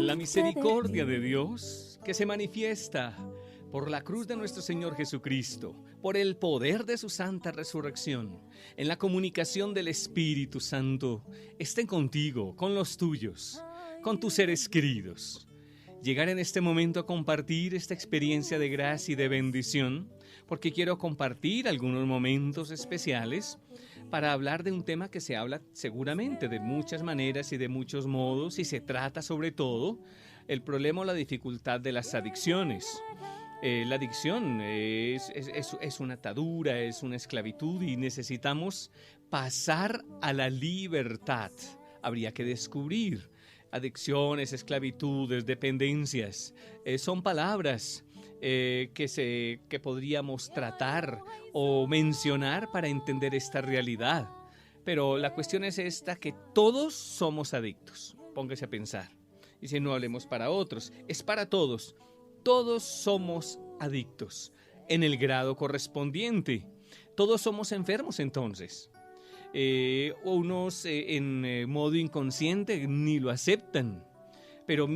La misericordia de Dios que se manifiesta por la cruz de nuestro Señor Jesucristo, por el poder de su santa resurrección, en la comunicación del Espíritu Santo, estén contigo, con los tuyos, con tus seres queridos. Llegar en este momento a compartir esta experiencia de gracia y de bendición, porque quiero compartir algunos momentos especiales para hablar de un tema que se habla seguramente de muchas maneras y de muchos modos, y se trata sobre todo el problema o la dificultad de las adicciones. La adicción es una atadura, es una esclavitud y necesitamos pasar a la libertad. Habría que descubrir adicciones, esclavitudes, dependencias. Son palabras que podríamos tratar o mencionar para entender esta realidad. Pero la cuestión es esta, que todos somos adictos. Póngase a pensar. Y si no hablemos para otros, es para todos. Todos somos adictos en el grado correspondiente. Todos somos enfermos entonces. Unos en modo inconsciente ni lo aceptan. Pero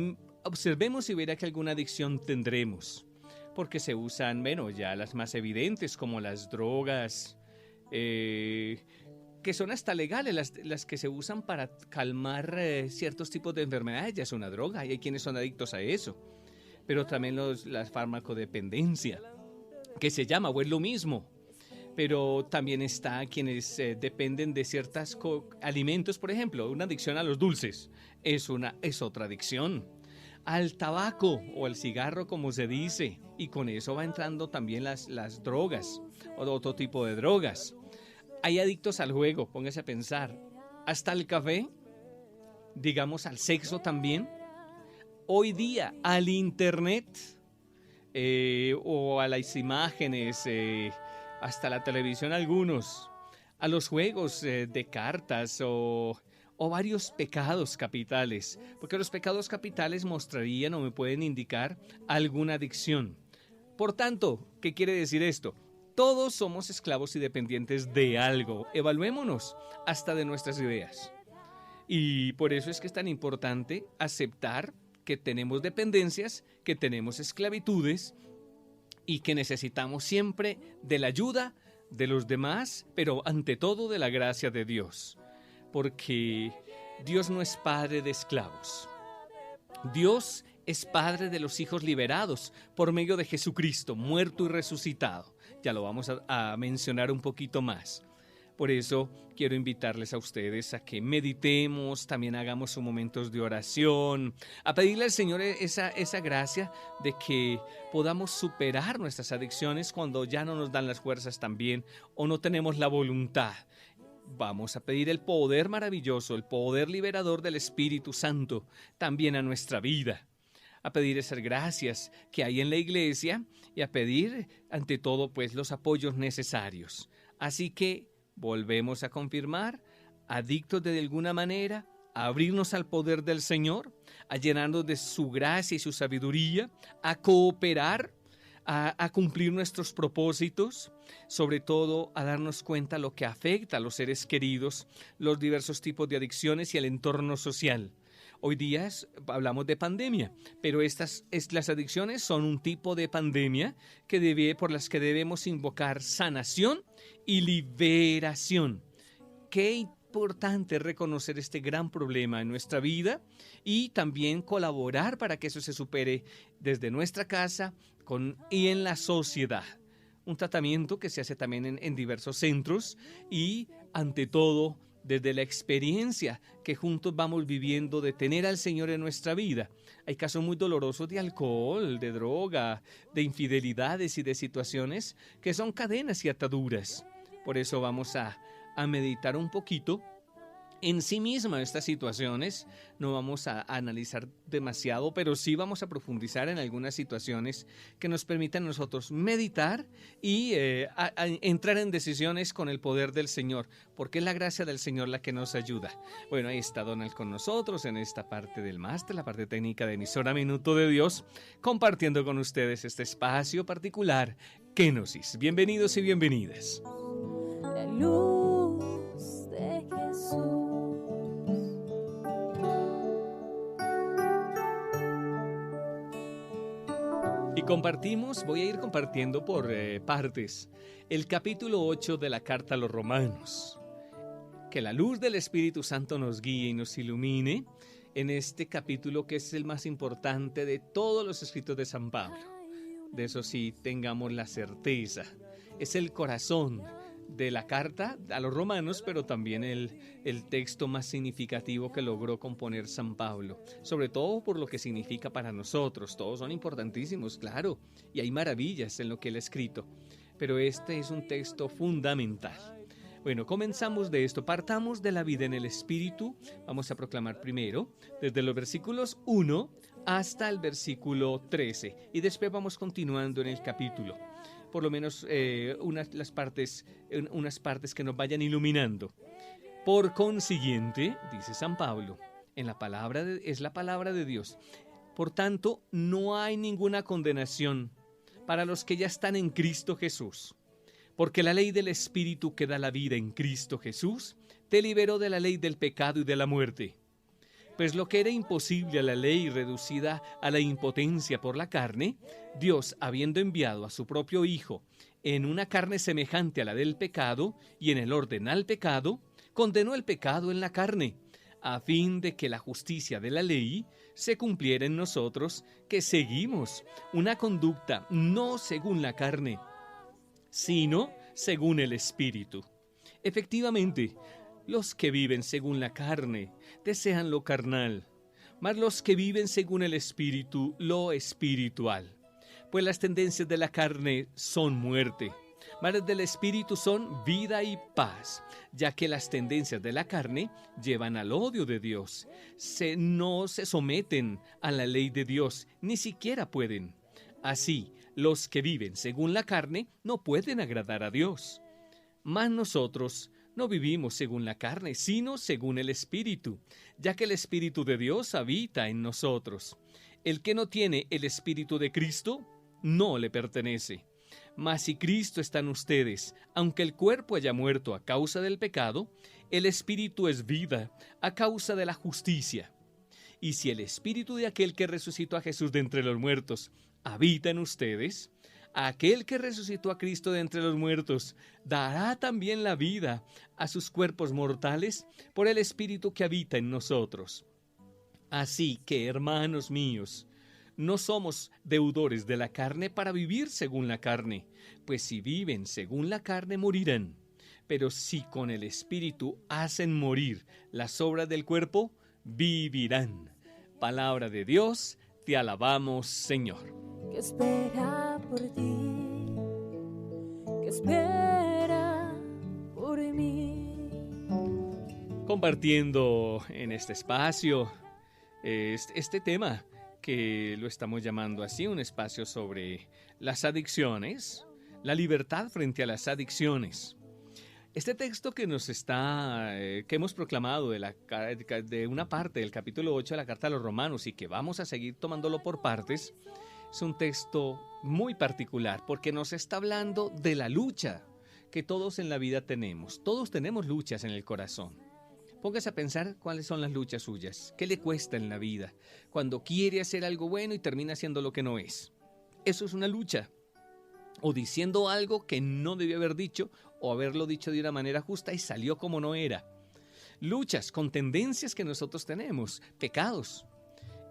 observemos y verá que alguna adicción tendremos. Porque se usan, ya las más evidentes como las drogas, que son hasta legales, las que se usan para calmar ciertos tipos de enfermedades, ya es una droga y hay quienes son adictos a eso. Pero también la farmacodependencia, que se llama, o es lo mismo. Pero también está quienes dependen de ciertos alimentos, por ejemplo, una adicción a los dulces, es otra adicción. Al tabaco o al cigarro, como se dice, y con eso va entrando también las drogas, o otro tipo de drogas. Hay adictos al juego, póngase a pensar, hasta el café, digamos al sexo también. Hoy día al internet o a las imágenes, hasta la televisión algunos, a los juegos de cartas o varios pecados capitales, porque los pecados capitales mostrarían o me pueden indicar alguna adicción. Por tanto, ¿qué quiere decir esto? Todos somos esclavos y dependientes de algo. Evaluémonos hasta de nuestras ideas. Y por eso es que es tan importante aceptar que tenemos dependencias, que tenemos esclavitudes y que necesitamos siempre de la ayuda de los demás, pero ante todo de la gracia de Dios. Porque Dios no es padre de esclavos. Dios es padre de los hijos liberados por medio de Jesucristo, muerto y resucitado. Ya lo vamos a mencionar un poquito más. Por eso quiero invitarles a ustedes a que meditemos, también hagamos momentos de oración, a pedirle al Señor esa gracia de que podamos superar nuestras adicciones cuando ya no nos dan las fuerzas también o no tenemos la voluntad. Vamos a pedir el poder maravilloso, el poder liberador del Espíritu Santo también a nuestra vida. A pedir esas gracias que hay en la iglesia y a pedir ante todo pues los apoyos necesarios. Así que volvemos a confirmar, adictos de alguna manera, a abrirnos al poder del Señor, a llenarnos de su gracia y su sabiduría, a cooperar, a cumplir nuestros propósitos, sobre todo a darnos cuenta lo que afecta a los seres queridos, los diversos tipos de adicciones y el entorno social. Hoy día hablamos de pandemia, pero las adicciones son un tipo de pandemia por las que debemos invocar sanación y liberación. Qué importante reconocer este gran problema en nuestra vida y también colaborar para que eso se supere desde nuestra casa y en la sociedad. Un tratamiento que se hace también en diversos centros y, ante todo, desde la experiencia que juntos vamos viviendo de tener al Señor en nuestra vida. Hay casos muy dolorosos de alcohol, de droga, de infidelidades y de situaciones que son cadenas y ataduras. Por eso vamos a meditar un poquito en sí misma estas situaciones. No vamos a analizar demasiado, pero sí vamos a profundizar en algunas situaciones que nos permitan a nosotros meditar y a entrar en decisiones con el poder del Señor, porque es la gracia del Señor la que nos ayuda. Bueno, ahí está Donald con nosotros en esta parte del máster, la parte técnica de emisora Minuto de Dios, compartiendo con ustedes este espacio particular, Kenosis. Bienvenidos y bienvenidas. La luz de Jesús. Y voy a ir compartiendo por partes, el capítulo 8 de la carta a los Romanos. Que la luz del Espíritu Santo nos guíe y nos ilumine en este capítulo que es el más importante de todos los escritos de San Pablo. De eso sí, tengamos la certeza. Es el corazón de la carta a los Romanos, pero también el texto más significativo que logró componer San Pablo, sobre todo por lo que significa para nosotros. Todos son importantísimos, claro, y hay maravillas en lo que él ha escrito, pero este es un texto fundamental. Bueno, comenzamos de esto, partamos de la vida en el Espíritu. Vamos a proclamar primero desde los versículos 1 hasta el versículo 13 y después vamos continuando en el capítulo. Por lo menos unas partes que nos vayan iluminando. Por consiguiente, dice San Pablo, es la palabra de Dios. Por tanto, no hay ninguna condenación para los que ya están en Cristo Jesús. Porque la ley del Espíritu que da la vida en Cristo Jesús te liberó de la ley del pecado y de la muerte. Pues lo que era imposible a la ley reducida a la impotencia por la carne, Dios, habiendo enviado a su propio Hijo en una carne semejante a la del pecado y en el orden al pecado, condenó el pecado en la carne, a fin de que la justicia de la ley se cumpliera en nosotros, que seguimos una conducta no según la carne, sino según el Espíritu. Efectivamente, los que viven según la carne desean lo carnal, mas los que viven según el Espíritu, lo espiritual. Pues las tendencias de la carne son muerte, mas las del Espíritu son vida y paz, ya que las tendencias de la carne llevan al odio de Dios. No se someten a la ley de Dios, ni siquiera pueden. Así, los que viven según la carne no pueden agradar a Dios. Mas nosotros no vivimos según la carne, sino según el Espíritu, ya que el Espíritu de Dios habita en nosotros. El que no tiene el Espíritu de Cristo, no le pertenece. Mas si Cristo está en ustedes, aunque el cuerpo haya muerto a causa del pecado, el Espíritu es vida a causa de la justicia. Y si el Espíritu de aquel que resucitó a Jesús de entre los muertos habita en ustedes, aquel que resucitó a Cristo de entre los muertos dará también la vida a sus cuerpos mortales por el Espíritu que habita en nosotros. Así que, hermanos míos, no somos deudores de la carne para vivir según la carne, pues si viven según la carne morirán. Pero si con el Espíritu hacen morir las obras del cuerpo, vivirán. Palabra de Dios, te alabamos, Señor. Que espera por ti, que espera por mí. Compartiendo en este espacio este tema que lo estamos llamando así, un espacio sobre las adicciones, la libertad frente a las adicciones. Este texto que que hemos proclamado de una parte del capítulo 8 de la carta a los Romanos y que vamos a seguir tomándolo por partes, es un texto muy particular porque nos está hablando de la lucha que todos en la vida tenemos. Todos tenemos luchas en el corazón. Póngase a pensar cuáles son las luchas suyas, qué le cuesta en la vida, cuando quiere hacer algo bueno y termina haciendo lo que no es. Eso es una lucha. O diciendo algo que no debió haber dicho o haberlo dicho de una manera justa y salió como no era. Luchas con tendencias que nosotros tenemos, pecados.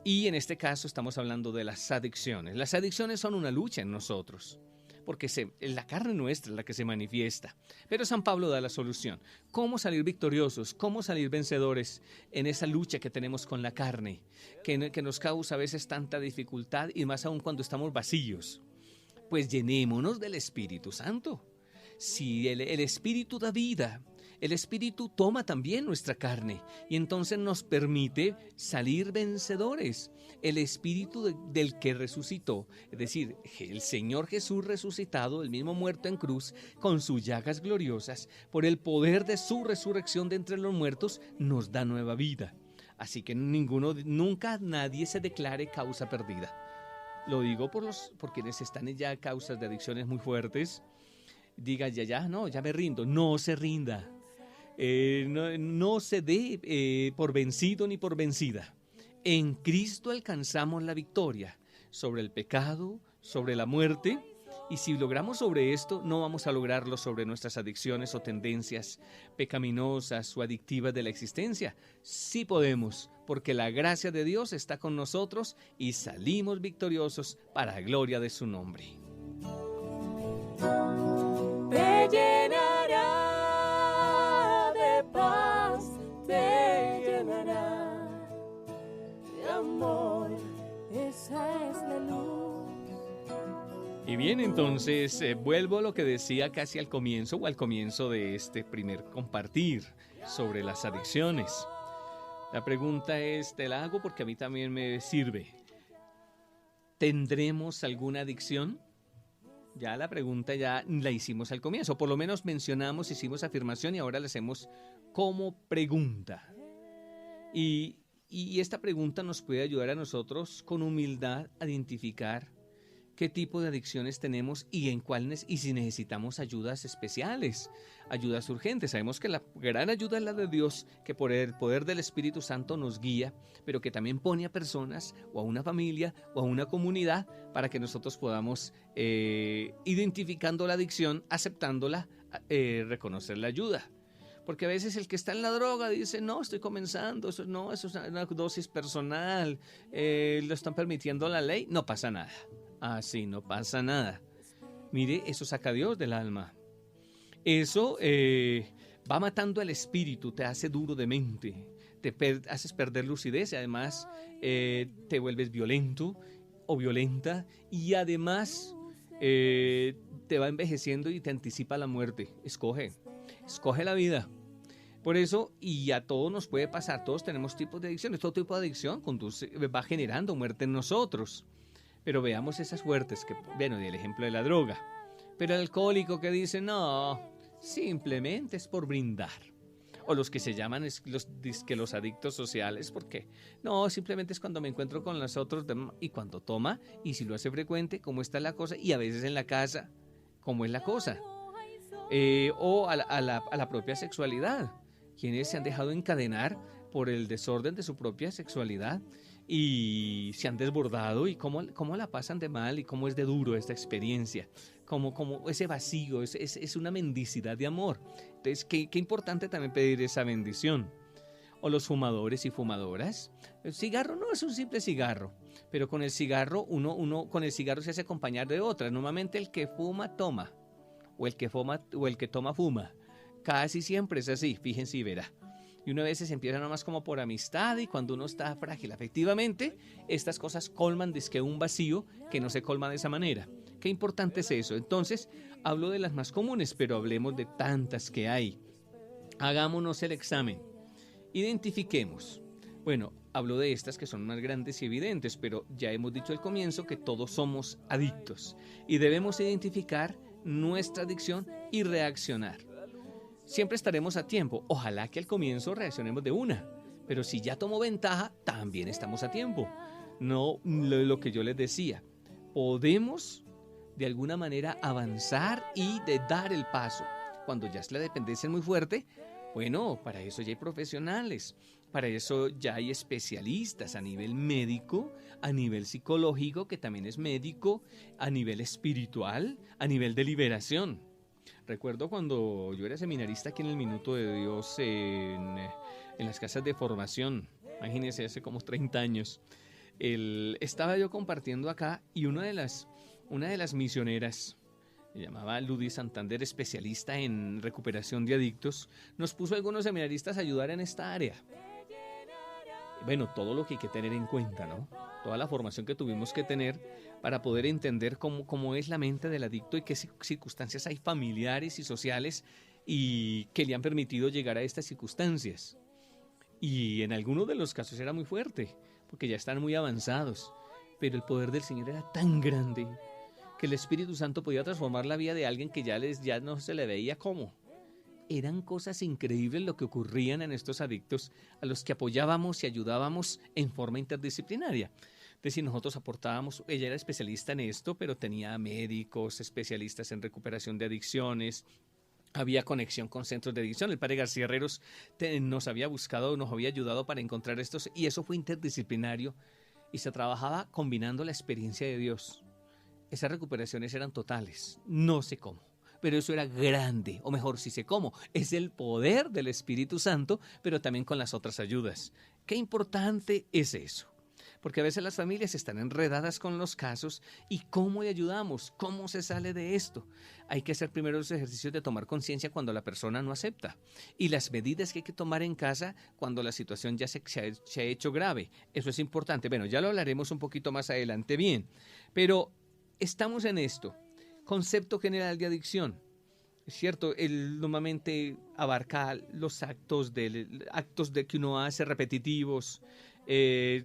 Y en este caso estamos hablando de las adicciones. Las adicciones son una lucha en nosotros, porque la carne nuestra es la que se manifiesta. Pero San Pablo da la solución. ¿Cómo salir victoriosos? ¿Cómo salir vencedores en esa lucha que tenemos con la carne? Que nos causa a veces tanta dificultad y más aún cuando estamos vacíos. Pues llenémonos del Espíritu Santo. Si el Espíritu da vida, el Espíritu toma también nuestra carne y entonces nos permite salir vencedores. El Espíritu del que resucitó, es decir, el Señor Jesús resucitado, el mismo muerto en cruz, con sus llagas gloriosas, por el poder de su resurrección de entre los muertos, nos da nueva vida. Así que nunca nadie se declare causa perdida. Lo digo por quienes están ya causas de adicciones muy fuertes. Diga ya me rindo. No se rinda. No se dé por vencido ni por vencida. En Cristo alcanzamos la victoria sobre el pecado, sobre la muerte. Y si logramos sobre esto, no vamos a lograrlo sobre nuestras adicciones o tendencias pecaminosas o adictivas de la existencia. Sí podemos, porque la gracia de Dios está con nosotros y salimos victoriosos para la gloria de su nombre. Te llenará de paz, te llenará de amor, esa es la luz. Y bien, entonces vuelvo a lo que decía casi al comienzo o al comienzo de este primer compartir sobre las adicciones. La pregunta es, te la hago porque a mí también me sirve. ¿Tendremos alguna adicción? Ya la pregunta ya la hicimos al comienzo, por lo menos mencionamos, hicimos afirmación y ahora la hacemos como pregunta. Y esta pregunta nos puede ayudar a nosotros con humildad a identificar qué tipo de adicciones tenemos y en cuáles y si necesitamos ayudas especiales, ayudas urgentes. Sabemos que la gran ayuda es la de Dios, que por el poder del Espíritu Santo nos guía, pero que también pone a personas o a una familia o a una comunidad para que nosotros podamos, identificando la adicción, aceptándola, reconocer la ayuda. Porque a veces el que está en la droga dice, no, estoy comenzando, eso es una dosis personal, lo están permitiendo la ley, no pasa nada. Así no pasa nada. Mire, eso saca a Dios del alma. Eso va matando al espíritu, te hace duro de mente, haces perder lucidez y además te vuelves violento o violenta y además te va envejeciendo y te anticipa la muerte. Escoge la vida. Por eso, y a todos nos puede pasar, todos tenemos tipos de adicciones, todo tipo de adicción va generando muerte en nosotros. Pero veamos esas fuertes, bueno, del ejemplo de la droga. Pero el alcohólico que dice, no, simplemente es por brindar. O los que se llaman los adictos sociales, ¿por qué? No, simplemente es cuando me encuentro con los otros y cuando toma, y si lo hace frecuente, cómo está la cosa, y a veces en la casa, cómo es la cosa. O a la propia sexualidad. Quienes se han dejado encadenar por el desorden de su propia sexualidad y se han desbordado y cómo la pasan de mal y cómo es de duro esta experiencia, como ese vacío, es una mendicidad de amor. Entonces, qué importante también pedir esa bendición. O los fumadores y fumadoras. El cigarro no es un simple cigarro, pero con el cigarro con el cigarro se hace acompañar de otras. Normalmente el que fuma toma, o el que toma fuma. Casi siempre es así, fíjense y verá. Y una vez se empieza nomás como por amistad y cuando uno está frágil afectivamente, estas cosas colman dizque un vacío que no se colma de esa manera. Qué importante es eso. Entonces, hablo de las más comunes, pero hablemos de tantas que hay. Hagámonos el examen. Identifiquemos. Bueno, hablo de estas que son más grandes y evidentes, pero ya hemos dicho al comienzo que todos somos adictos y debemos identificar nuestra adicción y reaccionar. Siempre estaremos a tiempo. Ojalá que al comienzo reaccionemos de una. Pero si ya tomó ventaja, también estamos a tiempo. No lo que yo les decía. Podemos de alguna manera avanzar y de dar el paso. Cuando ya es la dependencia muy fuerte, bueno, para eso ya hay profesionales. Para eso ya hay especialistas a nivel médico, a nivel psicológico, que también es médico, a nivel espiritual, a nivel de liberación. Recuerdo cuando yo era seminarista aquí en el Minuto de Dios en las casas de formación, imagínense, hace como 30 años, estaba yo compartiendo acá y una de las misioneras, se llamaba Ludy Santander, especialista en recuperación de adictos, nos puso a algunos seminaristas a ayudar en esta área. Bueno, todo lo que hay que tener en cuenta, ¿no? Toda la formación que tuvimos que tener para poder entender cómo es la mente del adicto y qué circunstancias hay familiares y sociales y que le han permitido llegar a estas circunstancias. Y en algunos de los casos era muy fuerte, porque ya están muy avanzados. Pero el poder del Señor era tan grande que el Espíritu Santo podía transformar la vida de alguien que ya no se le veía cómo. Eran cosas increíbles lo que ocurrían en estos adictos a los que apoyábamos y ayudábamos en forma interdisciplinaria. Es decir, nosotros aportábamos, ella era especialista en esto, pero tenía médicos, especialistas en recuperación de adicciones, había conexión con centros de adicción. El padre García Herreros nos había buscado, nos había ayudado para encontrar estos, y eso fue interdisciplinario y se trabajaba combinando la experiencia de Dios esas recuperaciones eran totales. No sé cómo, pero eso era grande, o mejor, sí sé cómo. Es el poder del Espíritu Santo, pero también con las otras ayudas. Qué importante es eso. Porque a veces las familias están enredadas con los casos y ¿cómo le ayudamos? ¿Cómo se sale de esto? Hay que hacer primero los ejercicios de tomar conciencia cuando la persona no acepta y las medidas que hay que tomar en casa cuando la situación ya se ha hecho grave. Eso es importante. Bueno, ya lo hablaremos un poquito más adelante bien, pero estamos en esto. Concepto general de adicción. Es cierto, él normalmente abarca los actos de que uno hace repetitivos,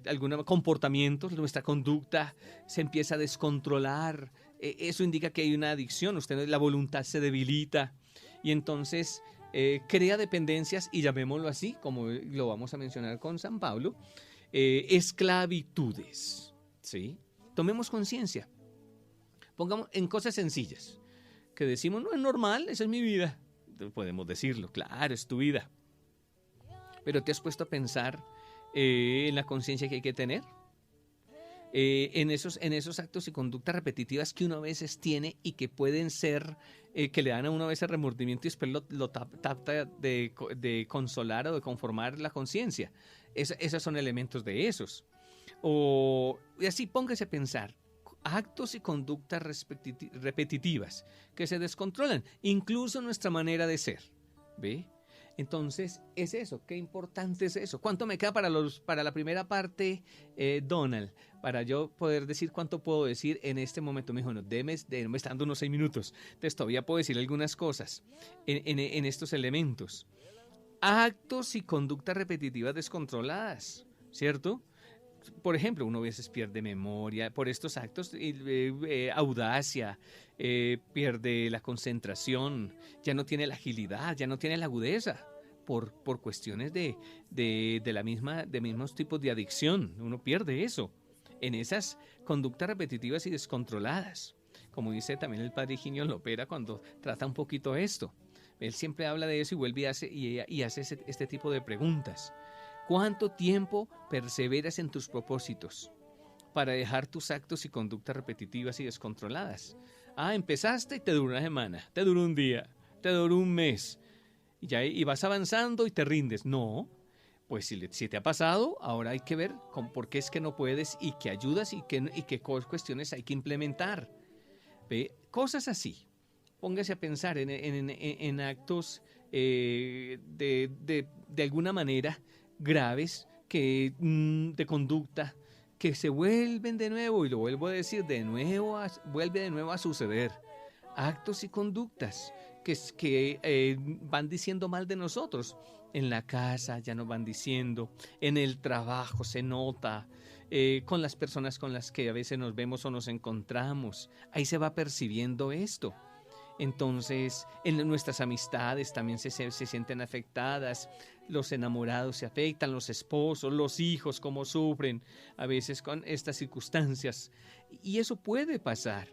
algunos comportamientos, nuestra conducta se empieza a descontrolar. Eso indica que hay una adicción, la voluntad se debilita y entonces crea dependencias y llamémoslo así, como lo vamos a mencionar con San Pablo, esclavitudes. ¿Sí? Tomemos conciencia. Pongamos en cosas sencillas, que decimos, no es normal, esa es mi vida. Podemos decirlo, claro, es tu vida. Pero ¿te has puesto a pensar en la conciencia que hay que tener? En esos actos y conductas repetitivas que uno a veces tiene y que pueden ser, que le dan a uno a veces remordimiento y después lo trata de consolar o de conformar la conciencia. Esos son elementos de esos. Y así póngase a pensar. Actos y conductas repetitivas que se descontrolan, incluso nuestra manera de ser. ¿Ve? Entonces, es eso. Qué importante es eso. ¿Cuánto me queda para la primera parte, Donald? Para yo poder decir cuánto puedo decir en este momento. Me dijo, no, me está dando unos 6 minutos. Entonces, todavía puedo decir algunas cosas en estos elementos. Actos y conductas repetitivas descontroladas, ¿cierto? Por ejemplo, uno a veces pierde memoria por estos actos, audacia, pierde la concentración, ya no tiene la agilidad, ya no tiene la agudeza, por cuestiones de mismos tipos de adicción. Uno pierde eso en esas conductas repetitivas y descontroladas. Como dice también el padre Higinio Lopera cuando trata un poquito esto. Él siempre habla de eso y vuelve y hace este tipo de preguntas. ¿Cuánto tiempo perseveras en tus propósitos para dejar tus actos y conductas repetitivas y descontroladas? Empezaste y te duró una semana, te duró un día, te duró un mes y vas avanzando y te rindes. No, pues si te ha pasado, ahora hay que ver por qué es que no puedes y qué ayudas y qué cuestiones hay que implementar. ¿Ve? Cosas así. Póngase a pensar en actos de alguna manera graves de conducta que se vuelven de nuevo, y lo vuelvo a decir, vuelve de nuevo a suceder. Actos y conductas que van diciendo mal de nosotros. En la casa ya nos van diciendo, en el trabajo se nota, con las personas con las que a veces nos vemos o nos encontramos. Ahí se va percibiendo esto. Entonces, en nuestras amistades también se sienten afectadas, los enamorados se afectan, los esposos, los hijos, cómo sufren a veces con estas circunstancias. Y eso puede pasar.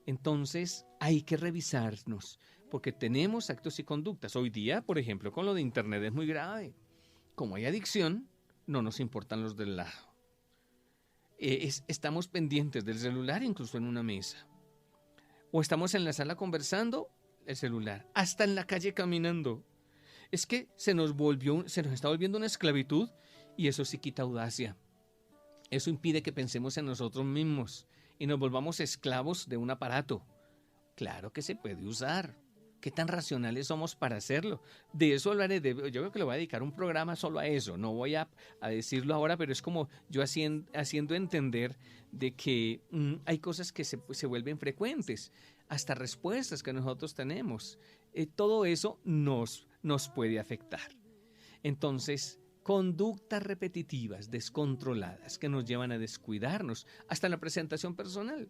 Entonces, hay que revisarnos, porque tenemos actos y conductas. Hoy día, por ejemplo, con lo de Internet es muy grave. Como hay adicción, no nos importan los del lado. Estamos pendientes del celular incluso en una mesa. O estamos en la sala conversando, el celular. Hasta en la calle caminando. Es que se nos está volviendo una esclavitud y eso sí quita audacia. Eso impide que pensemos en nosotros mismos y nos volvamos esclavos de un aparato. Claro que se puede usar. ¿Qué tan racionales somos para hacerlo? De eso hablaré. Yo creo que le voy a dedicar un programa solo a eso. No voy a decirlo ahora, pero es como yo haciendo entender de que hay cosas que se vuelven frecuentes, hasta respuestas que nosotros tenemos. Todo eso nos puede afectar. Entonces, conductas repetitivas, descontroladas, que nos llevan a descuidarnos, hasta en la presentación personal.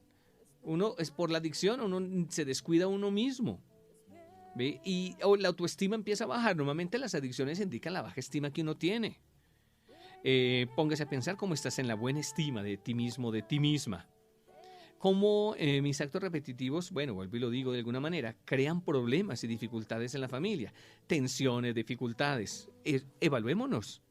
Uno es por la adicción, uno se descuida a uno mismo. ¿Ve? Y la autoestima empieza a bajar. Normalmente las adicciones indican la baja estima que uno tiene. Póngase a pensar cómo estás en la buena estima de ti mismo, de ti misma. Cómo mis actos repetitivos, bueno, vuelvo y lo digo de alguna manera, crean problemas y dificultades en la familia. Tensiones, dificultades. Evaluémonos.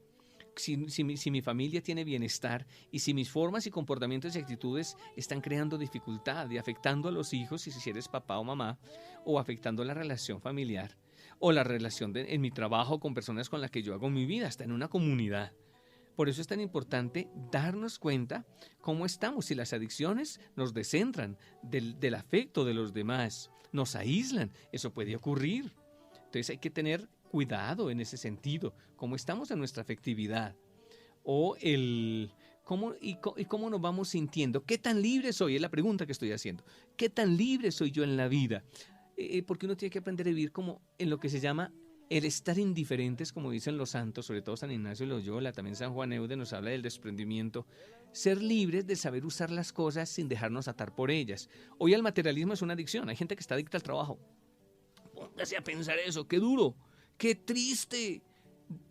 si mi familia tiene bienestar y si mis formas y comportamientos y actitudes están creando dificultad y afectando a los hijos, si eres papá o mamá, o afectando la relación familiar o la relación en mi trabajo con personas con las que yo hago mi vida, hasta en una comunidad. Por eso es tan importante darnos cuenta cómo estamos. Si las adicciones nos descentran del afecto de los demás, nos aíslan, eso puede ocurrir. Entonces hay que tener cuidado en ese sentido, cómo estamos en nuestra afectividad o cómo nos vamos sintiendo. ¿Qué tan libre soy? Es la pregunta que estoy haciendo. ¿Qué tan libre soy yo en la vida? Porque uno tiene que aprender a vivir como en lo que se llama el estar indiferentes, como dicen los santos, sobre todo San Ignacio de Loyola, también San Juan Eude nos habla del desprendimiento, ser libres de saber usar las cosas sin dejarnos atar por ellas. Hoy el materialismo es una adicción, hay gente que está adicta al trabajo. Póngase a pensar eso, qué duro, qué triste.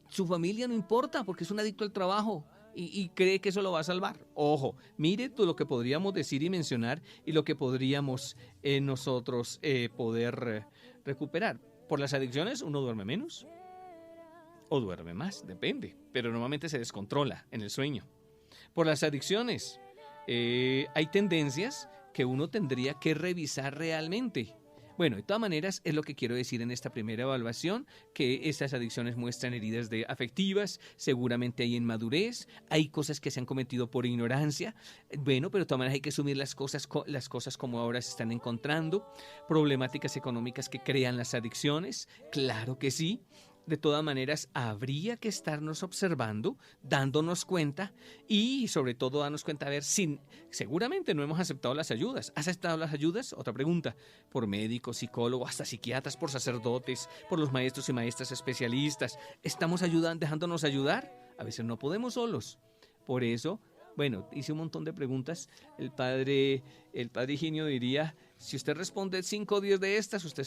Su familia no importa porque es un adicto al trabajo y cree que eso lo va a salvar. Ojo, mire todo lo que podríamos decir y mencionar y lo que podríamos nosotros poder recuperar. Por las adicciones uno duerme menos o duerme más, depende, pero normalmente se descontrola en el sueño. Por las adicciones hay tendencias que uno tendría que revisar realmente. Bueno, de todas maneras es lo que quiero decir en esta primera evaluación, que estas adicciones muestran heridas afectivas, seguramente hay inmadurez, hay cosas que se han cometido por ignorancia, bueno, pero de todas maneras hay que asumir las cosas como ahora se están encontrando, problemáticas económicas que crean las adicciones, claro que sí. De todas maneras, habría que estarnos observando, dándonos cuenta y sobre todo darnos cuenta, a ver, seguramente no hemos aceptado las ayudas. ¿Has aceptado las ayudas? Otra pregunta, por médicos, psicólogos, hasta psiquiatras, por sacerdotes, por los maestros y maestras especialistas. ¿Estamos dejándonos ayudar? A veces no podemos solos. Por eso, bueno, hice un montón de preguntas. El padre Higinio diría, si usted responde 5 o 10 de estas, usted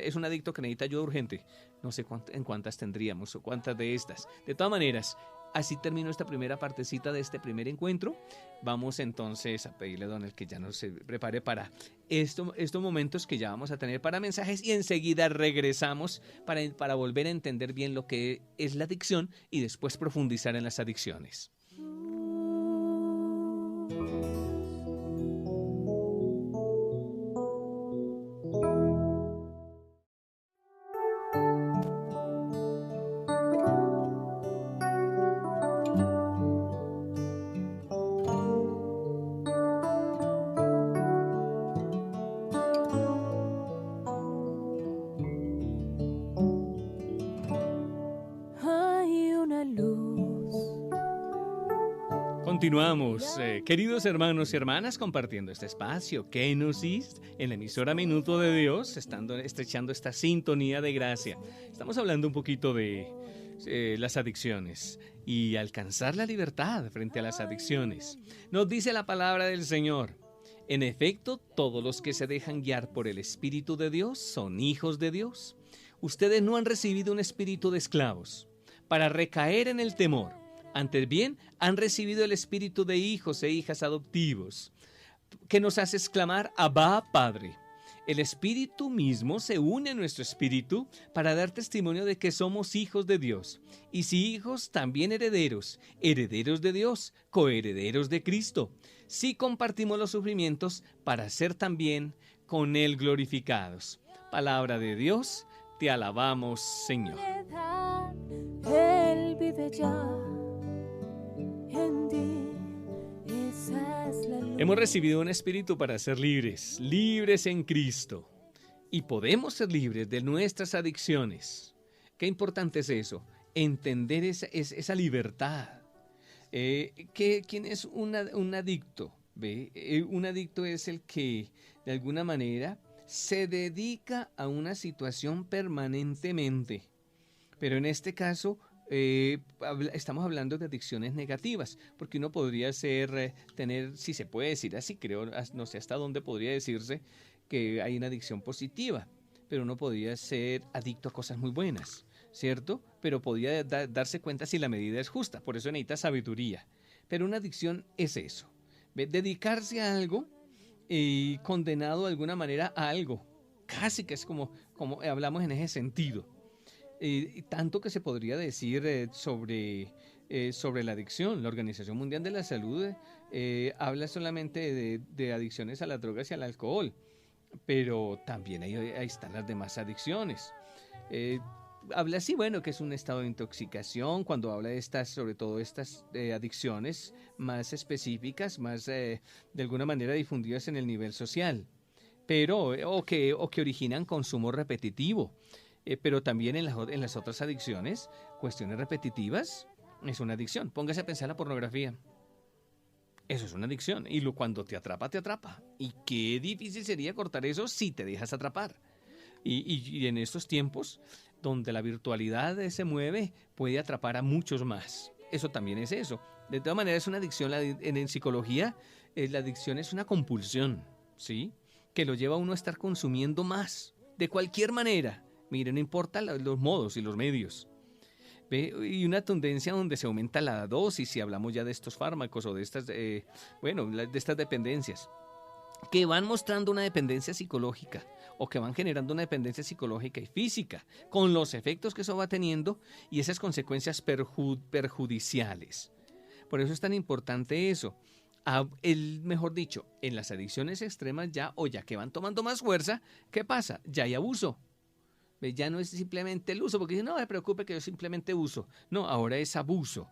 es un adicto que necesita ayuda urgente. No sé en cuántas tendríamos o cuántas de estas. De todas maneras, así terminó esta primera partecita de este primer encuentro. Vamos entonces a pedirle a Don El que ya nos prepare para estos momentos que ya vamos a tener para mensajes y enseguida regresamos para volver a entender bien lo que es la adicción y después profundizar en las adicciones. Continuamos, queridos hermanos y hermanas, compartiendo este espacio, Kenosis, en la emisora Minuto de Dios, estrechando esta sintonía de gracia. Estamos hablando un poquito de las adicciones y alcanzar la libertad frente a las adicciones. Nos dice la palabra del Señor. En efecto, todos los que se dejan guiar por el Espíritu de Dios son hijos de Dios. Ustedes no han recibido un espíritu de esclavos para recaer en el temor. Antes bien, han recibido el espíritu de hijos e hijas adoptivos, que nos hace exclamar, Abba, Padre. El Espíritu mismo se une a nuestro espíritu para dar testimonio de que somos hijos de Dios. Y si hijos, también herederos, herederos de Dios, coherederos de Cristo. Si compartimos los sufrimientos para ser también con Él glorificados. Palabra de Dios, te alabamos, Señor. Él vive ya. En ti, esa es la luz. Hemos recibido un espíritu para ser libres, libres en Cristo. Y podemos ser libres de nuestras adicciones. Qué importante es eso, entender esa libertad. ¿Quién es un adicto? ¿Ve? Un adicto es el que, de alguna manera, se dedica a una situación permanentemente. Pero en este caso, estamos hablando de adicciones negativas, porque uno podría tener, si se puede decir así, creo, no sé hasta dónde podría decirse que hay una adicción positiva, pero uno podría ser adicto a cosas muy buenas, ¿cierto? Pero podría darse cuenta si la medida es justa, por eso necesita sabiduría. Pero una adicción es eso, dedicarse a algo y condenado de alguna manera a algo, casi que es como hablamos en ese sentido. Tanto que se podría decir sobre sobre la adicción. La Organización Mundial de la Salud habla solamente de adicciones a las drogas y al alcohol, pero también ahí están las demás adicciones. Eh, Habla así, bueno, que es un estado de intoxicación cuando habla de estas, sobre todo estas adicciones más específicas, más de alguna manera difundidas en el nivel social, pero o que originan consumo repetitivo. Pero también en las otras adicciones, cuestiones repetitivas es una adicción. Póngase a pensar la pornografía. Eso es una adicción. Y cuando te atrapa, te atrapa. Y qué difícil sería cortar eso si te dejas atrapar. Y en estos tiempos, donde la virtualidad se mueve, puede atrapar a muchos más. Eso también es eso. De todas maneras, es una adicción. En psicología, la adicción es una compulsión, ¿sí? Que lo lleva a uno a estar consumiendo más, de cualquier manera. Mire, no importa los modos y los medios. ¿Ve? Y una tendencia donde se aumenta la dosis, si hablamos ya de estos fármacos o de estas, de estas dependencias, que van mostrando una dependencia psicológica o que van generando una dependencia psicológica y física, con los efectos que eso va teniendo y esas consecuencias perjudiciales. Por eso es tan importante eso. Mejor dicho, en las adicciones extremas ya que van tomando más fuerza, ¿qué pasa? Ya hay abuso. Ya no es simplemente el uso, porque dicen, no me preocupe que yo simplemente uso. No, ahora es abuso.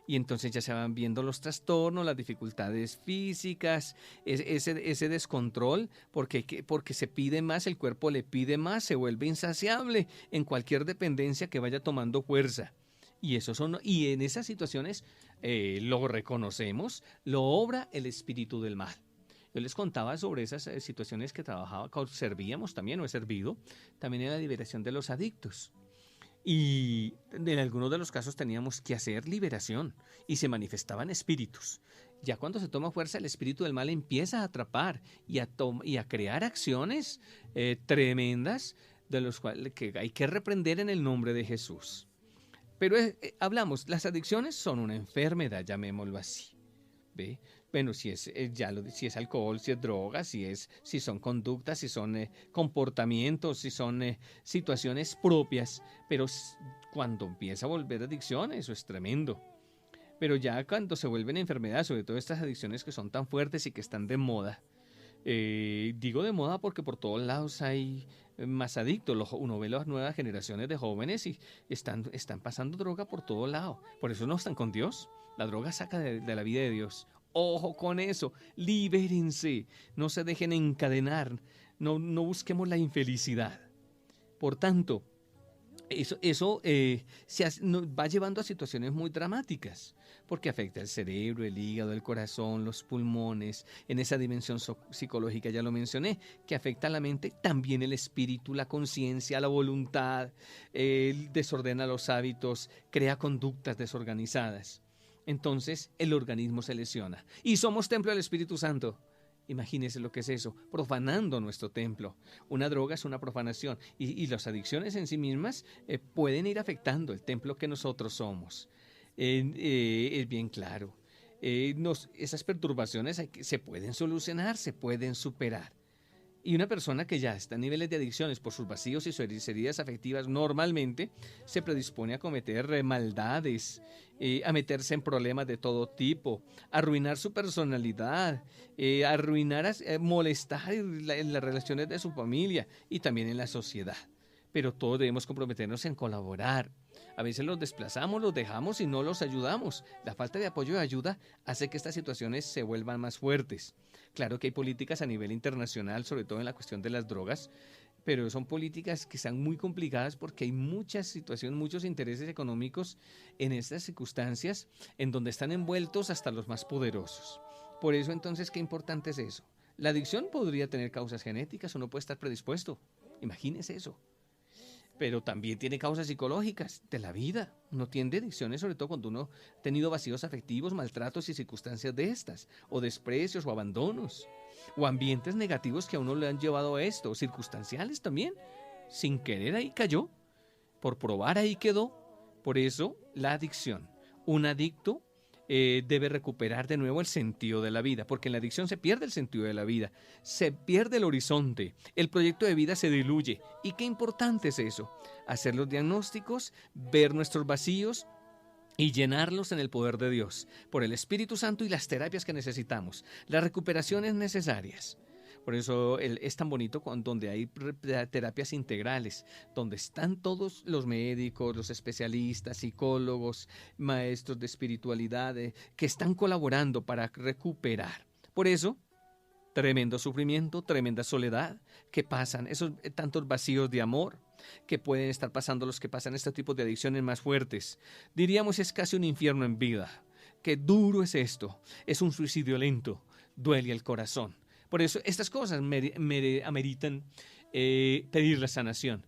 Y entonces ya se van viendo los trastornos, las dificultades físicas, ese descontrol, porque se pide más, el cuerpo le pide más, se vuelve insaciable en cualquier dependencia que vaya tomando fuerza. Y en esas situaciones lo reconocemos, lo obra el espíritu del mal. Yo les contaba sobre esas situaciones que servíamos también, o he servido, también en la liberación de los adictos. Y en algunos de los casos teníamos que hacer liberación y se manifestaban espíritus. Ya cuando se toma fuerza, el espíritu del mal empieza a atrapar y a crear acciones tremendas de los cuales que hay que reprender en el nombre de Jesús. Pero hablamos, las adicciones son una enfermedad, llamémoslo así. ¿Ve? Bueno, si es alcohol, si es droga, si son conductas, si son comportamientos, si son situaciones propias, pero cuando empieza a volver adicción, eso es tremendo. Pero ya cuando se vuelven enfermedades, sobre todo estas adicciones que son tan fuertes y que están de moda, digo de moda porque por todos lados hay más adictos. Uno ve las nuevas generaciones de jóvenes y están pasando droga por todo lado. Por eso no están con Dios. La droga saca de la vida de Dios. Ojo con eso, libérense, no se dejen encadenar, no busquemos la infelicidad. Por tanto, eso va llevando a situaciones muy dramáticas, porque afecta el cerebro, el hígado, el corazón, los pulmones. En esa dimensión psicológica ya lo mencioné, que afecta a la mente, también el espíritu, la conciencia, la voluntad, desordena los hábitos, crea conductas desorganizadas. Entonces el organismo se lesiona. Y somos templo del Espíritu Santo. Imagínense lo que es eso, profanando nuestro templo. Una droga es una profanación y las adicciones en sí mismas pueden ir afectando el templo que nosotros somos. Es bien claro. Esas perturbaciones se pueden solucionar, se pueden superar. Y una persona que ya está a niveles de adicciones por sus vacíos y sus heridas afectivas normalmente se predispone a cometer maldades, a meterse en problemas de todo tipo, a arruinar su personalidad, molestar en las relaciones de su familia y también en la sociedad. Pero todos debemos comprometernos en colaborar. A veces los desplazamos, los dejamos y no los ayudamos. La falta de apoyo y ayuda hace que estas situaciones se vuelvan más fuertes. Claro que hay políticas a nivel internacional, sobre todo en la cuestión de las drogas, pero son políticas que están muy complicadas porque hay muchas situaciones, muchos intereses económicos en estas circunstancias en donde están envueltos hasta los más poderosos. Por eso entonces, ¿qué importante es eso? La adicción podría tener causas genéticas, uno puede estar predispuesto. Imagínese eso. Pero también tiene causas psicológicas de la vida. Uno tiene adicciones, sobre todo cuando uno ha tenido vacíos afectivos, maltratos y circunstancias de estas, o desprecios o abandonos, o ambientes negativos que a uno le han llevado a esto, o circunstanciales también. Sin querer ahí cayó, por probar ahí quedó. Por eso la adicción. Un adicto debe recuperar de nuevo el sentido de la vida, porque en la adicción se pierde el sentido de la vida, se pierde el horizonte, el proyecto de vida se diluye. ¿Y qué importante es eso? Hacer los diagnósticos, ver nuestros vacíos, y llenarlos en el poder de Dios, por el Espíritu Santo y las terapias que necesitamos, las recuperaciones necesarias. Por eso es tan bonito donde hay terapias integrales, donde están todos los médicos, los especialistas, psicólogos, maestros de espiritualidad, que están colaborando para recuperar. Por eso, tremendo sufrimiento, tremenda soledad, que pasan esos tantos vacíos de amor que pueden estar pasando los que pasan este tipo de adicciones más fuertes. Diríamos es casi un infierno en vida. Qué duro es esto, es un suicidio lento, duele el corazón. Por eso estas cosas ameritan pedir la sanación.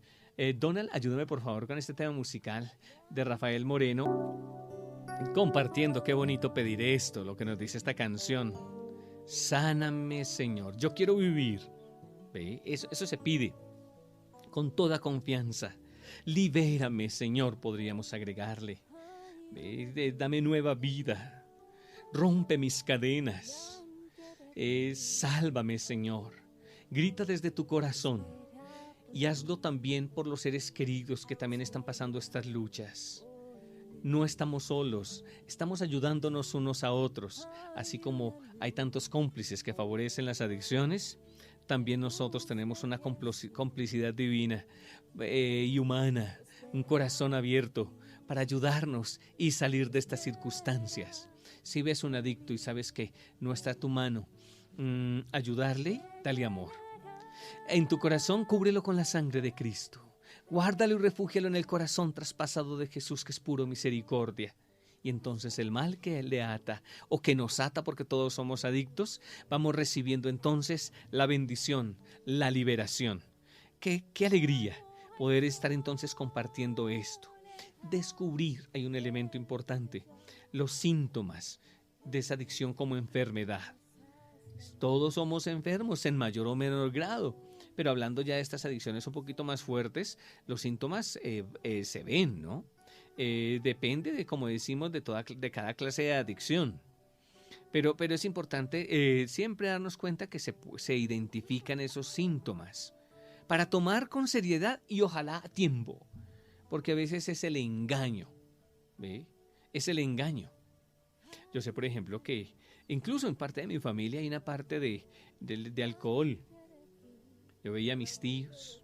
Donald, ayúdame por favor con este tema musical de Rafael Moreno, compartiendo qué bonito pedir esto, lo que nos dice esta canción. Sáname, Señor. Yo quiero vivir. ¿Ve? Eso se pide con toda confianza. Libérame, Señor, podríamos agregarle. ¿Ve? Dame nueva vida. Rompe mis cadenas. Sálvame, Señor. Grita desde tu corazón y hazlo también por los seres queridos que también están pasando estas luchas. No estamos solos, estamos ayudándonos unos a otros, así como hay tantos cómplices que favorecen las adicciones, también nosotros tenemos una complicidad divina y humana, un corazón abierto para ayudarnos y salir de estas circunstancias. Si ves un adicto y sabes que no está a tu mano, ayudarle, dale amor. En tu corazón, cúbrelo con la sangre de Cristo. Guárdalo y refúgialo en el corazón traspasado de Jesús, que es puro misericordia. Y entonces el mal que le ata o que nos ata, porque todos somos adictos, vamos recibiendo entonces la bendición, la liberación. Qué alegría poder estar entonces compartiendo esto. Descubrir, hay un elemento importante, los síntomas de esa adicción como enfermedad. Todos somos enfermos en mayor o menor grado, pero hablando ya de estas adicciones un poquito más fuertes, los síntomas se ven, ¿no? Depende de, como decimos, de cada clase de adicción. Pero es importante siempre darnos cuenta que se identifican esos síntomas para tomar con seriedad y ojalá a tiempo, porque a veces es el engaño, ¿ve? Es el engaño. Yo sé, por ejemplo, que incluso en parte de mi familia hay una parte de alcohol. Yo veía a mis tíos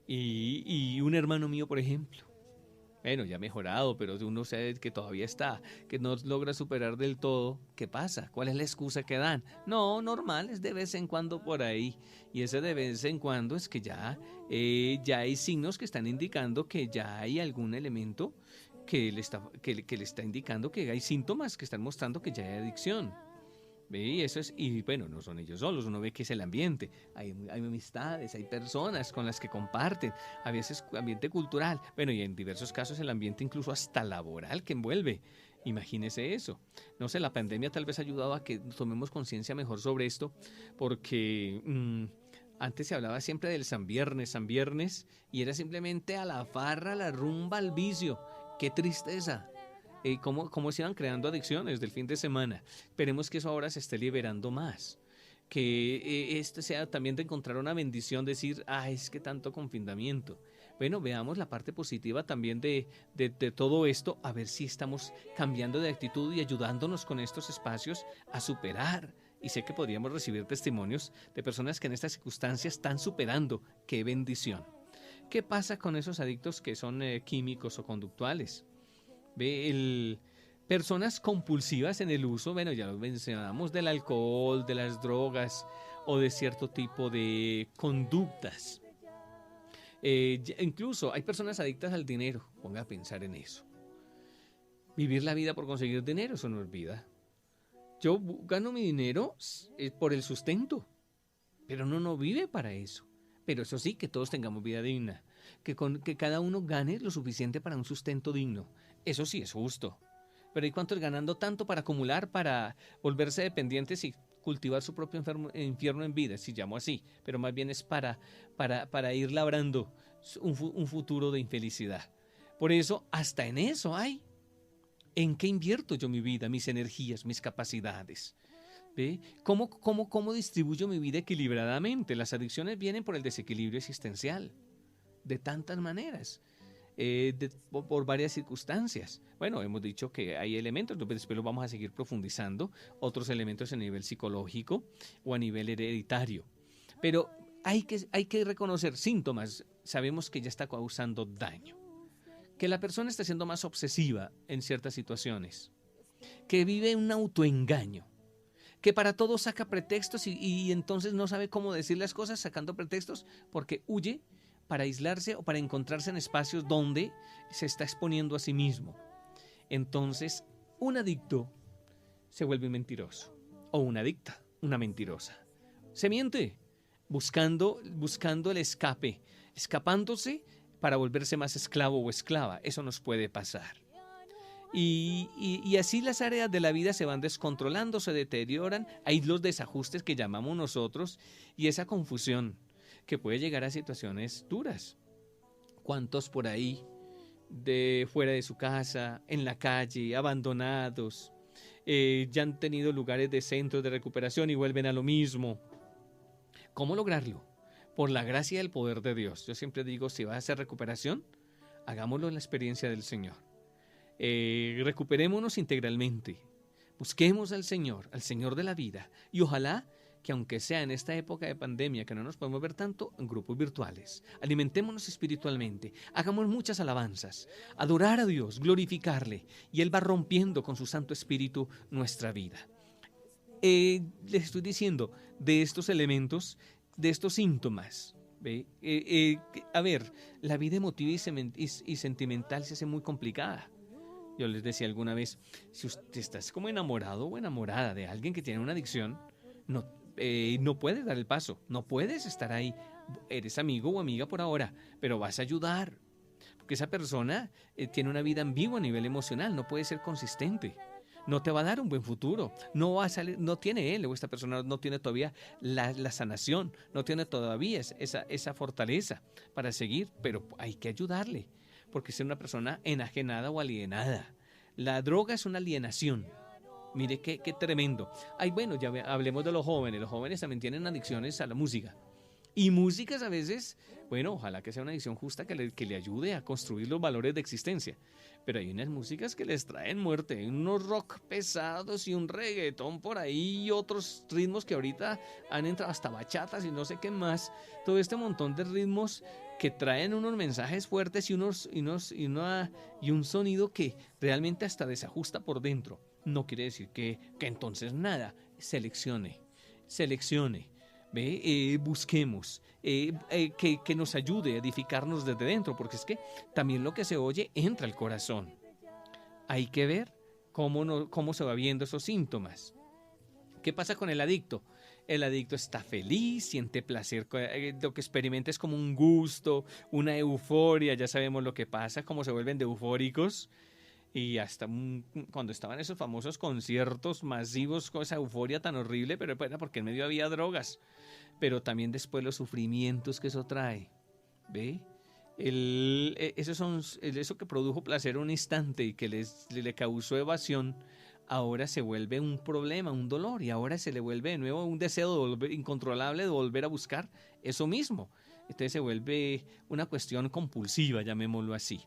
y un hermano mío, por ejemplo. Bueno, ya ha mejorado, pero uno sabe que todavía está, que no logra superar del todo. ¿Qué pasa? ¿Cuál es la excusa que dan? No, normal, es de vez en cuando por ahí. Y ese de vez en cuando es que ya hay signos que están indicando que ya hay algún elemento que le está indicando que hay síntomas que están mostrando que ya hay adicción. ¿Ve? Y eso es, y bueno, no son ellos solos, uno ve que es el ambiente, hay amistades, hay personas con las que comparten, a veces ambiente cultural, bueno, y en diversos casos el ambiente incluso hasta laboral que envuelve. Imagínese eso. No sé, la pandemia tal vez ha ayudado a que tomemos conciencia mejor sobre esto, porque antes se hablaba siempre del San Viernes, y era simplemente a la farra, a la rumba, al vicio. ¡Qué tristeza! Cómo se iban creando adicciones del fin de semana. Esperemos que eso ahora se esté liberando más. Que esto sea también de encontrar una bendición, decir, es que tanto confinamiento. Bueno, veamos la parte positiva también de todo esto, a ver si estamos cambiando de actitud y ayudándonos con estos espacios a superar. Y sé que podríamos recibir testimonios de personas que en estas circunstancias están superando. ¡Qué bendición! ¿Qué pasa con esos adictos que son químicos o conductuales? Personas compulsivas en el uso, bueno, ya lo mencionamos, del alcohol, de las drogas o de cierto tipo de conductas. Incluso hay personas adictas al dinero, ponga a pensar en eso. Vivir la vida por conseguir dinero, eso no es vida. Yo gano mi dinero por el sustento, pero uno no vive para eso. Pero eso sí, que todos tengamos vida digna, que cada uno gane lo suficiente para un sustento digno. Eso sí es justo. Pero hay cuantos ganando tanto para acumular, para volverse dependientes y cultivar su propio infierno en vida, si llamo así. Pero más bien es para ir labrando un futuro de infelicidad. Por eso, hasta en eso hay. ¿En qué invierto yo mi vida, mis energías, mis capacidades? ¿Ve? ¿Cómo distribuyo mi vida equilibradamente? Las adicciones vienen por el desequilibrio existencial. De tantas maneras. por varias circunstancias. Bueno, hemos dicho que hay elementos, después los vamos a seguir profundizando, otros elementos a nivel psicológico o a nivel hereditario. Pero hay que reconocer síntomas. Sabemos que ya está causando daño, que la persona está siendo más obsesiva en ciertas situaciones, que vive un autoengaño, que para todo saca pretextos y entonces no sabe cómo decir las cosas sacando pretextos porque huye para aislarse o para encontrarse en espacios donde se está exponiendo a sí mismo. Entonces, un adicto se vuelve mentiroso o una adicta, una mentirosa. Se miente buscando el escape, escapándose para volverse más esclavo o esclava. Eso nos puede pasar. Y así las áreas de la vida se van descontrolando, se deterioran, hay los desajustes que llamamos nosotros y esa confusión que puede llegar a situaciones duras. ¿Cuántos por ahí, de fuera de su casa, en la calle, abandonados, ya han tenido lugares de centros de recuperación y vuelven a lo mismo? ¿Cómo lograrlo? Por la gracia y el poder de Dios. Yo siempre digo, si va a hacer recuperación, hagámoslo en la experiencia del Señor. Recuperémonos integralmente, busquemos al Señor de la vida, y ojalá que aunque sea en esta época de pandemia que no nos podemos ver tanto, en grupos virtuales, alimentémonos espiritualmente, hagamos muchas alabanzas, adorar a Dios, glorificarle, y Él va rompiendo con su Santo Espíritu nuestra vida. Les estoy diciendo de estos elementos, de estos síntomas. A ver, la vida emotiva y sentimental se hace muy complicada. Yo les decía alguna vez, si usted estás como enamorado o enamorada de alguien que tiene una adicción, no puedes dar el paso, no puedes estar ahí. Eres amigo o amiga por ahora, pero vas a ayudar. Porque esa persona tiene una vida ambigua a nivel emocional, no puede ser consistente. No te va a dar un buen futuro, no va a salir, no tiene él o esta persona no tiene todavía la sanación, no tiene todavía esa fortaleza para seguir, pero hay que ayudarle. Porque es una persona enajenada o alienada. La droga es una alienación. Mire qué tremendo. Ay, bueno, ya hablemos de los jóvenes. Los jóvenes también tienen adicciones a la música. Y músicas a veces, bueno, ojalá que sea una adicción justa que le ayude a construir los valores de existencia. Pero hay unas músicas que les traen muerte. Hay unos rock pesados y un reggaetón por ahí y otros ritmos que ahorita han entrado hasta bachatas y no sé qué más. Todo este montón de ritmos que traen unos mensajes fuertes y un sonido que realmente hasta desajusta por dentro. No quiere decir que entonces nada. Seleccione. Busquemos que nos ayude a edificarnos desde dentro, porque es que también lo que se oye entra al corazón. Hay que ver cómo se va viendo esos síntomas. ¿Qué pasa con el adicto? El adicto está feliz, siente placer, lo que experimenta es como un gusto, una euforia, ya sabemos lo que pasa, cómo se vuelven de eufóricos. Y hasta cuando estaban esos famosos conciertos masivos con esa euforia tan horrible, pero era porque en medio había drogas. Pero también después los sufrimientos que eso trae. ¿Ve? Eso que produjo placer un instante y que le causó evasión, ahora se vuelve un problema, un dolor, y ahora se le vuelve de nuevo un deseo incontrolable de volver a buscar eso mismo. Entonces se vuelve una cuestión compulsiva, llamémoslo así.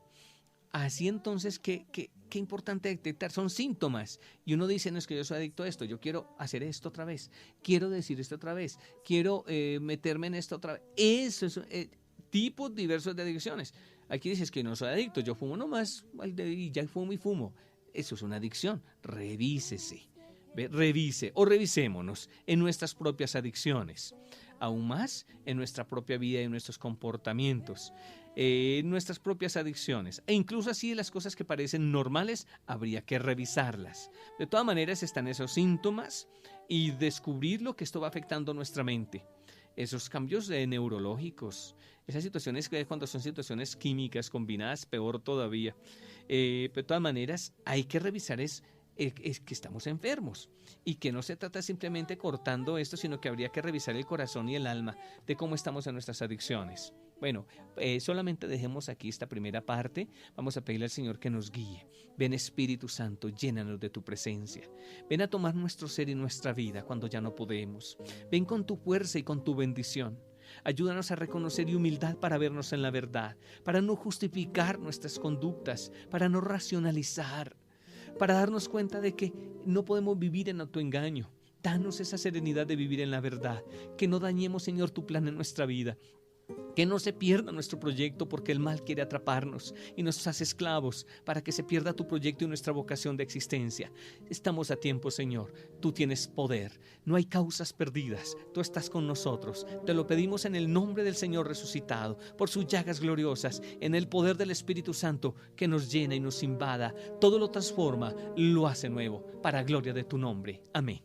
Así entonces, qué importante detectar, son síntomas. Y uno dice, no es que yo soy adicto a esto, yo quiero hacer esto otra vez, quiero decir esto otra vez, quiero meterme en esto otra vez. Eso es tipos diversos de adicciones. Aquí dices que no soy adicto, yo fumo nomás y ya fumo y fumo. Eso es una adicción. Revísese, revise o revisémonos en nuestras propias adicciones. Aún más en nuestra propia vida y en nuestros comportamientos. Nuestras propias adicciones, e incluso así las cosas que parecen normales habría que revisarlas. De todas maneras están esos síntomas y descubrir lo que esto va afectando nuestra mente, esos cambios neurológicos, esas situaciones que cuando son situaciones químicas combinadas, peor todavía. De todas maneras hay que revisar es que estamos enfermos y que no se trata simplemente cortando esto, sino que habría que revisar el corazón y el alma de cómo estamos en nuestras adicciones. Bueno, solamente dejemos aquí esta primera parte. Vamos a pedirle al Señor que nos guíe. Ven Espíritu Santo, llénanos de tu presencia. Ven a tomar nuestro ser y nuestra vida cuando ya no podemos. Ven con tu fuerza y con tu bendición. Ayúdanos a reconocer y humildad para vernos en la verdad, para no justificar nuestras conductas, para no racionalizar, para darnos cuenta de que no podemos vivir en autoengaño. Danos esa serenidad de vivir en la verdad, que no dañemos, Señor, tu plan en nuestra vida. Que no se pierda nuestro proyecto porque el mal quiere atraparnos y nos hace esclavos para que se pierda tu proyecto y nuestra vocación de existencia. Estamos a tiempo, Señor. Tú tienes poder. No hay causas perdidas. Tú estás con nosotros. Te lo pedimos en el nombre del Señor resucitado, por sus llagas gloriosas, en el poder del Espíritu Santo que nos llena y nos invada. Todo lo transforma, lo hace nuevo, para gloria de tu nombre. Amén.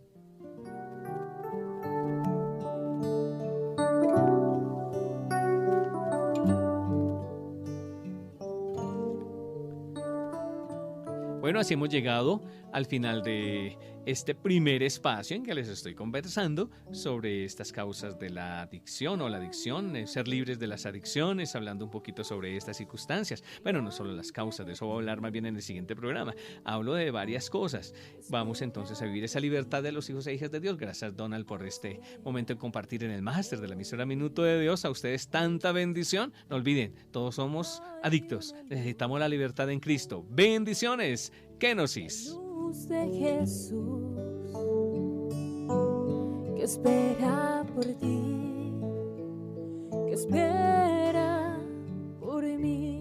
Bueno, así hemos llegado al final de este primer espacio en que les estoy conversando sobre estas causas de la adicción o la adicción, ser libres de las adicciones, hablando un poquito sobre estas circunstancias. Bueno, no solo las causas, de eso voy a hablar más bien en el siguiente programa. Hablo de varias cosas. Vamos entonces a vivir esa libertad de los hijos e hijas de Dios. Gracias, Donald, por este momento en compartir en el máster de la emisora Minuto de Dios. A ustedes tanta bendición. No olviden, todos somos adictos. Necesitamos la libertad en Cristo. Bendiciones. Kenosis. Luz de Jesús que espera por ti, que espera por mí.